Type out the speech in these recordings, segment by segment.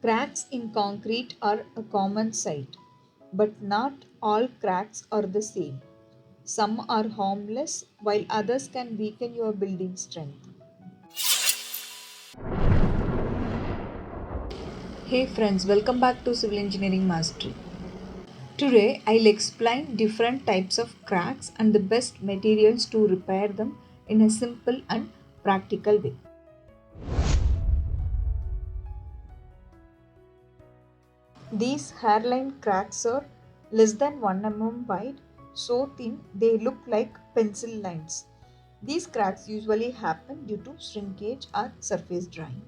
Cracks in concrete are a common sight, but not all cracks are the same. Some are harmless, while others can weaken your building strength. Hey friends, welcome back to Civil Engineering Mastery. Today I'll explain different types of cracks and the best materials to repair them in a simple and practical way. These hairline cracks are less than 1 mm wide, so thin they look like pencil lines. These cracks usually happen due to shrinkage or surface drying.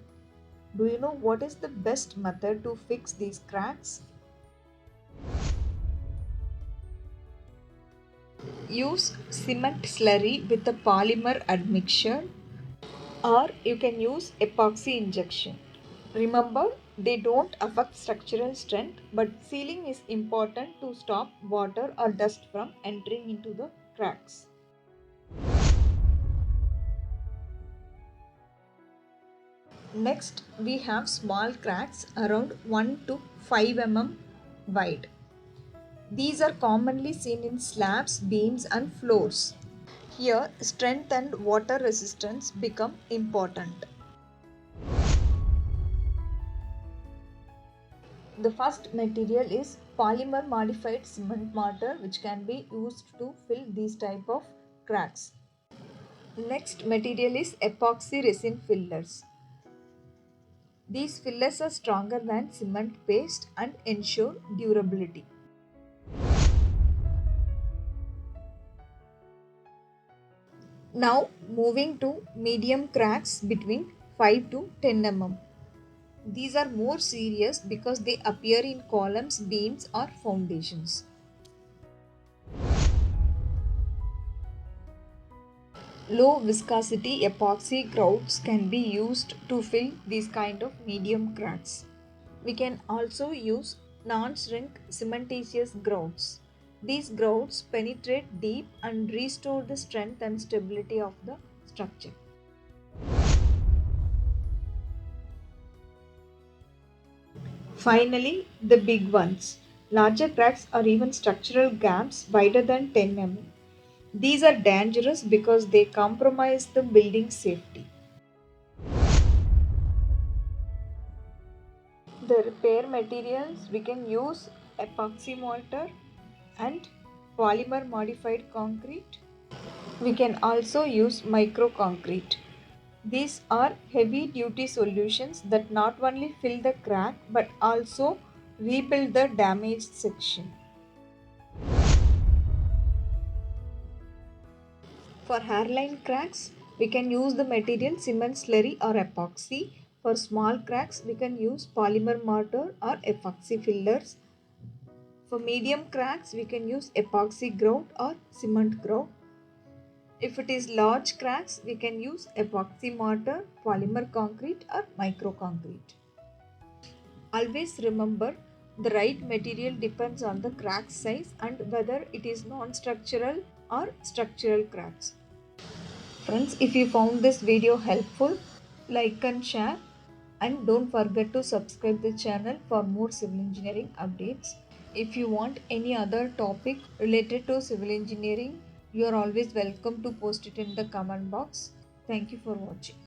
Do you know what is the best method to fix these cracks? Use cement slurry with a polymer admixture, or you can use epoxy injection. Remember, they don't affect structural strength, but sealing is important to stop water or dust from entering into the cracks. Next, we have small cracks around 1 to 5 mm wide. These are commonly seen in slabs, beams, and floors. Here, strength and water resistance become important. The first material is polymer modified cement mortar, which can be used to fill these type of cracks. Next material is epoxy resin fillers. These fillers are stronger than cement paste and ensure durability. Now moving to medium cracks between 5 to 10 mm. These are more serious because they appear in columns, beams or foundations. Low viscosity epoxy grouts can be used to fill these kind of medium cracks. We can also use non-shrink cementitious grouts. These grouts penetrate deep and restore the strength and stability of the structure. Finally, the big ones. Larger cracks or even structural gaps wider than 10 mm. These are dangerous because they compromise the building safety. The repair materials we can use epoxy mortar and polymer modified concrete. We can also use micro concrete. These are heavy duty solutions that not only fill the crack but also rebuild the damaged section. For hairline cracks, we can use the material cement slurry or epoxy. For small cracks, we can use polymer mortar or epoxy fillers. For medium cracks, we can use epoxy grout or cement grout. If it is large cracks, we can use epoxy mortar, polymer concrete or micro concrete. Always remember, the right material depends on the crack size and whether it is non-structural or structural cracks. Friends, if you found this video helpful, like and share, and don't forget to subscribe the channel for more civil engineering updates. If you want any other topic related to civil engineering, you are always welcome to post it in the comment box. Thank you for watching.